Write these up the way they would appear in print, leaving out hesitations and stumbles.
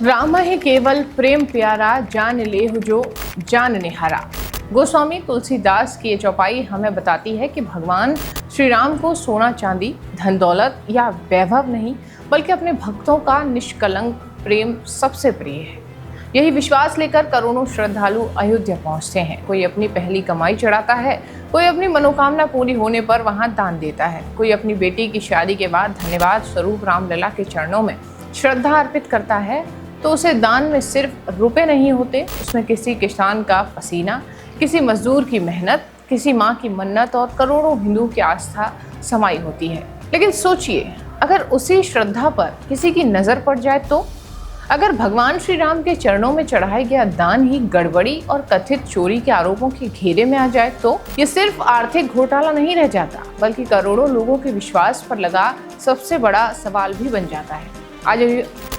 राम है केवल प्रेम प्यारा, जान ले हो जो जान निहारा। गोस्वामी तुलसीदास की ये चौपाई हमें बताती है कि भगवान श्री राम को सोना चांदी, धन दौलत या वैभव नहीं, बल्कि अपने भक्तों का निष्कलंक प्रेम सबसे प्रिय है। यही विश्वास लेकर करोड़ों श्रद्धालु अयोध्या पहुंचते हैं। कोई अपनी पहली कमाई चढ़ाता है, कोई अपनी मनोकामना पूरी होने पर वहां दान देता है, कोई अपनी बेटी की शादी के बाद धन्यवाद स्वरूप रामलला के चरणों में श्रद्धा अर्पित करता है। तो उसे दान में सिर्फ रुपए नहीं होते, उसमें किसी किसान का पसीना, किसी मजदूर की मेहनत, किसी माँ की मन्नत और करोड़ों हिंदू की आस्था समाई होती है। लेकिन सोचिए, अगर उसी श्रद्धा पर किसी की नजर पड़ जाए तो, अगर भगवान श्री राम के चरणों में चढ़ाया गया दान ही गड़बड़ी और कथित चोरी के आरोपों के घेरे में आ जाए तो ये सिर्फ आर्थिक घोटाला नहीं रह जाता, बल्कि करोड़ों लोगों के विश्वास पर लगा सबसे बड़ा सवाल भी बन जाता है।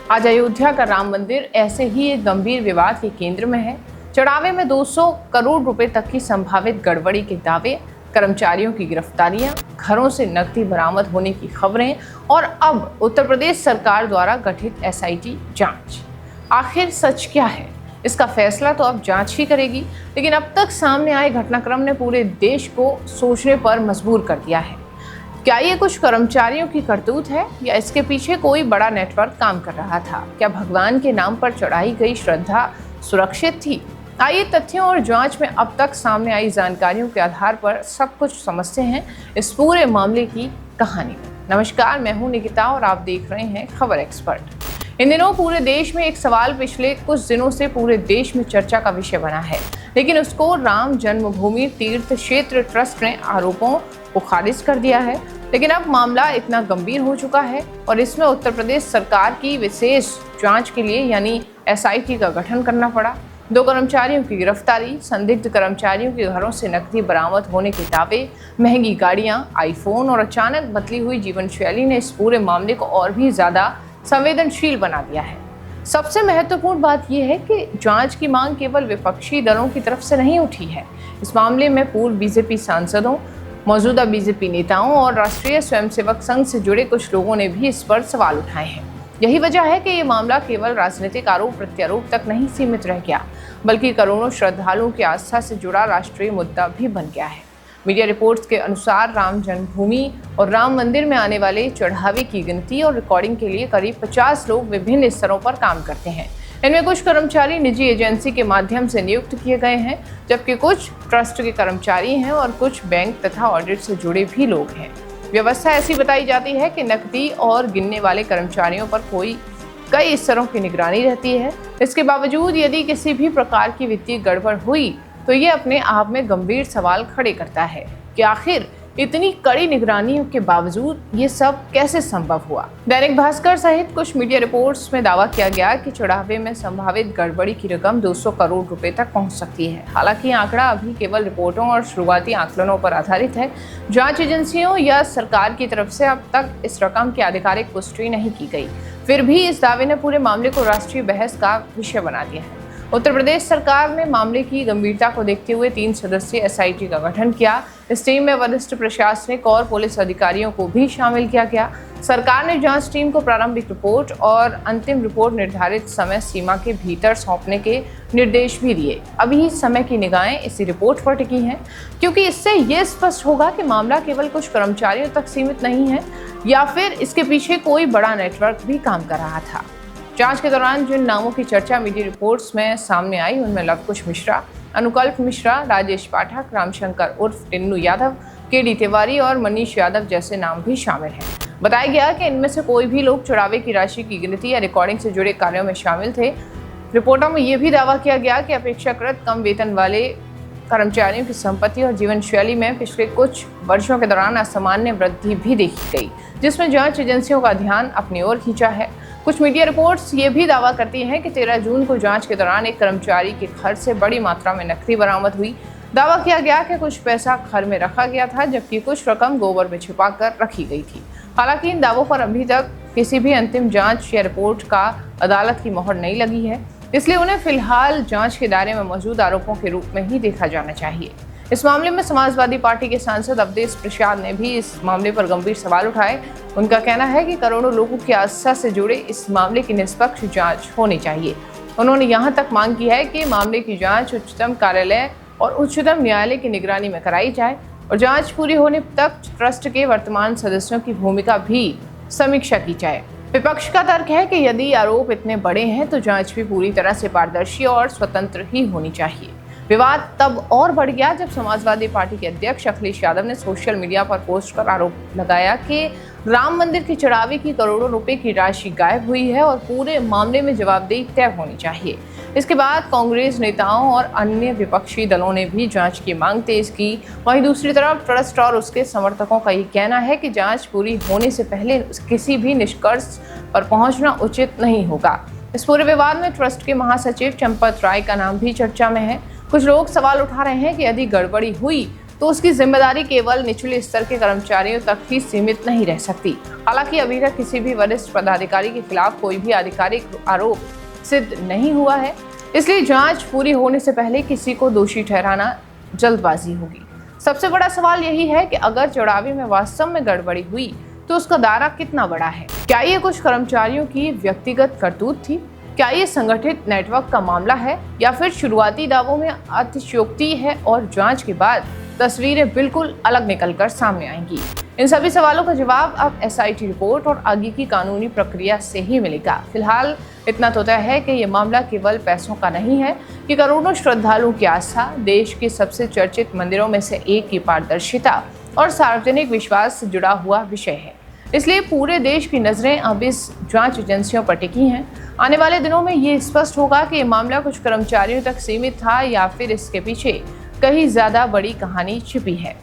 आज अयोध्या का राम मंदिर ऐसे ही एक गंभीर विवाद के केंद्र में है। चढ़ावे में 200 करोड़ रुपए तक की संभावित गड़बड़ी के दावे, कर्मचारियों की गिरफ्तारियां, घरों से नकदी बरामद होने की खबरें और अब उत्तर प्रदेश सरकार द्वारा गठित एसआईटी जांच। आखिर सच क्या है? इसका फैसला तो अब जांच ही करेगी, लेकिन अब तक सामने आए घटनाक्रम ने पूरे देश को सोचने पर मजबूर कर दिया है। क्या ये कुछ कर्मचारियों की करतूत है या इसके पीछे कोई बड़ा नेटवर्क काम कर रहा था? क्या भगवान के नाम पर चढ़ाई गई श्रद्धा सुरक्षित थी? आइए तथ्यों और जांच में अब तक सामने आई जानकारियों के आधार पर सब कुछ समझते हैं इस पूरे मामले की कहानी। नमस्कार, मैं हूं निकिता और आप देख रहे हैं खबर एक्सपर्ट। इन दिनों पूरे देश में एक सवाल पिछले कुछ दिनों से पूरे देश में चर्चा का विषय बना है, लेकिन उसको राम जन्मभूमि तीर्थ क्षेत्र ट्रस्ट ने आरोपों को खारिज कर दिया है। लेकिन अब मामला इतना गंभीर हो चुका है और इसमें उत्तर प्रदेश सरकार की विशेष जांच के लिए यानी एसआईटी का गठन करना पड़ा। 2 कर्मचारियों की गिरफ्तारी, संदिग्ध कर्मचारियों के घरों से नकदी बरामद होने के दावे, महंगी गाड़ियां, आईफोन और अचानक बदली हुई जीवन शैली ने इस पूरे मामले को और भी ज्यादा संवेदनशील बना दिया है। सबसे महत्वपूर्ण बात यह है कि जांच की मांग केवल विपक्षी दलों की तरफ से नहीं उठी है। इस मामले में पूर्व बीजेपी सांसदों, मौजूदा बीजेपी नेताओं और राष्ट्रीय स्वयंसेवक संघ से जुड़े कुछ लोगों ने भी इस पर सवाल उठाए हैं। यही वजह है कि ये मामला केवल राजनीतिक आरोप प्रत्यारोप तक नहीं सीमित रह गया, बल्कि करोड़ों श्रद्धालुओं की आस्था से जुड़ा राष्ट्रीय मुद्दा भी बन गया है। मीडिया रिपोर्ट्स के अनुसार राम जन्मभूमि और राम मंदिर में आने वाले चढ़ावे की गिनती और रिकॉर्डिंग के लिए करीब 50 लोग विभिन्न स्तरों पर काम करते हैं। इनमें कुछ कर्मचारी निजी एजेंसी के माध्यम से नियुक्त किए गए हैं, जबकि कुछ ट्रस्ट के कर्मचारी हैं और कुछ बैंक तथा ऑडिट से जुड़े भी लोग हैं। व्यवस्था ऐसी बताई जाती है कि नकदी और गिनने वाले कर्मचारियों पर कई स्तरों की निगरानी रहती है। इसके बावजूद यदि किसी भी प्रकार की वित्तीय गड़बड़ हुई तो ये अपने आप में गंभीर सवाल खड़े करता है कि आखिर इतनी कड़ी निगरानी के बावजूद ये सब कैसे संभव हुआ। दैनिक भास्कर सहित कुछ मीडिया रिपोर्ट्स में दावा किया गया कि चढ़ावे में संभावित गड़बड़ी की रकम 200 करोड़ रुपए तक पहुंच सकती है। हालांकि आंकड़ा अभी केवल रिपोर्टों और शुरुआती आकलनों पर आधारित है। जांच एजेंसियों या सरकार की तरफ से अब तक इस रकम की आधिकारिक पुष्टि नहीं की गई। फिर भी इस दावे ने पूरे मामले को राष्ट्रीय बहस का विषय बना दिया है। उत्तर प्रदेश सरकार ने मामले की गंभीरता को देखते हुए 3 सदस्यीय एसआईटी का गठन किया। इस टीम में वरिष्ठ प्रशासनिक और पुलिस अधिकारियों को भी शामिल किया गया। सरकार ने जांच टीम को प्रारंभिक रिपोर्ट और अंतिम रिपोर्ट निर्धारित समय सीमा के भीतर सौंपने के निर्देश भी दिए। अभी समय की निगाहें इसी रिपोर्ट पर टिकी हैं, क्योंकि इससे ये स्पष्ट होगा कि मामला केवल कुछ कर्मचारियों तक सीमित नहीं है या फिर इसके पीछे कोई बड़ा नेटवर्क भी काम कर रहा था। जांच के दौरान जिन नामों की चर्चा मीडिया रिपोर्ट्स में सामने आई उनमें लवकुश मिश्रा, अनुकल्प मिश्रा, राजेश पाठक, रामशंकर उर्फ टिन्नू यादव, केडी तिवारी और मनीष यादव जैसे नाम भी शामिल हैं। बताया गया कि इनमें से कोई भी लोग चढ़ावे की राशि की गिनती या रिकॉर्डिंग से जुड़े कार्यों में शामिल थे। रिपोर्टों में यह भी दावा किया गया कि अपेक्षाकृत कम वेतन वाले कर्मचारियों की संपत्ति और जीवन शैली में पिछले कुछ वर्षों के दौरान असामान्य वृद्धि भी देखी गई, जिसमें जांच एजेंसियों का ध्यान अपनी ओर खींचा है। कुछ मीडिया रिपोर्ट्स ये भी दावा करती हैं कि 13 जून को जांच के दौरान एक कर्मचारी के घर से बड़ी मात्रा में नकदी बरामद हुई। दावा किया गया कि कुछ पैसा घर में रखा गया था, जबकि कुछ रकम गोबर में छिपाकर रखी गई थी। हालांकि इन दावों पर अभी तक किसी भी अंतिम जांच या रिपोर्ट का अदालत की मोहर नहीं लगी है, इसलिए उन्हें फिलहाल जांच के दायरे में मौजूद आरोपों के रूप में ही देखा जाना चाहिए। इस मामले में समाजवादी पार्टी के सांसद अवधेश प्रसाद ने भी इस मामले पर गंभीर सवाल उठाए। उनका कहना है कि करोड़ों लोगों की आस्था से जुड़े इस मामले की निष्पक्ष जांच होनी चाहिए। उन्होंने यहां तक मांग की है कि मामले की जांच उच्चतम कार्यालय और उच्चतम न्यायालय की निगरानी में कराई जाए और जांच पूरी होने तक ट्रस्ट के वर्तमान सदस्यों की भूमिका भी समीक्षा की जाए। विपक्ष का तर्क है कि यदि आरोप इतने बड़े हैं तो जांच भी पूरी तरह से पारदर्शी और स्वतंत्र ही होनी चाहिए। विवाद तब और बढ़ गया जब समाजवादी पार्टी के अध्यक्ष अखिलेश यादव ने सोशल मीडिया पर पोस्ट कर आरोप लगाया कि राम मंदिर की चढ़ावे की करोड़ों रुपए की राशि गायब हुई है और पूरे मामले में जवाबदेही तय होनी चाहिए। इसके बाद कांग्रेस नेताओं और अन्य विपक्षी दलों ने भी जांच की मांग तेज की। वहीं दूसरी तरफ ट्रस्ट और उसके समर्थकों का ये कहना है कि जांच पूरी होने से पहले किसी भी निष्कर्ष पर पहुंचना उचित नहीं होगा। इस पूरे विवाद में ट्रस्ट के महासचिव चंपत राय का नाम भी चर्चा में है। कुछ लोग सवाल उठा रहे हैं कि यदि गड़बड़ी हुई तो उसकी जिम्मेदारी केवल निचले स्तर के कर्मचारियों तक ही सीमित नहीं रह सकती। हालांकि अभी तक किसी भी वरिष्ठ पदाधिकारी के खिलाफ कोई भी आधिकारिक आरोप सिद्ध नहीं हुआ है, इसलिए जांच पूरी होने से पहले किसी को दोषी ठहराना जल्दबाजी होगी। सबसे बड़ा सवाल यही है कि अगर चढ़ावे में वास्तव में गड़बड़ी हुई तो उसका दायरा कितना बड़ा है। क्या ये कुछ कर्मचारियों की व्यक्तिगत करतूत थी? क्या ये संगठित नेटवर्क का मामला है या फिर शुरुआती दावों में अतिशयोक्ति है और जांच के बाद तस्वीरें बिल्कुल अलग निकलकर सामने आएंगी? इन सभी सवालों का जवाब अब एसआईटी रिपोर्ट और आगे की कानूनी प्रक्रिया से ही मिलेगा। फिलहाल इतना तो तय है कि ये मामला केवल पैसों का नहीं है, कि करोड़ों श्रद्धालुओं की आस्था, देश के सबसे चर्चित मंदिरों में से एक की पारदर्शिता और सार्वजनिक विश्वास से जुड़ा हुआ विषय है। इसलिए पूरे देश की नजरें अब इस जांच एजेंसियों पर टिकी हैं। आने वाले दिनों में ये स्पष्ट होगा कि ये मामला कुछ कर्मचारियों तक सीमित था या फिर इसके पीछे कहीं ज्यादा बड़ी कहानी छिपी है।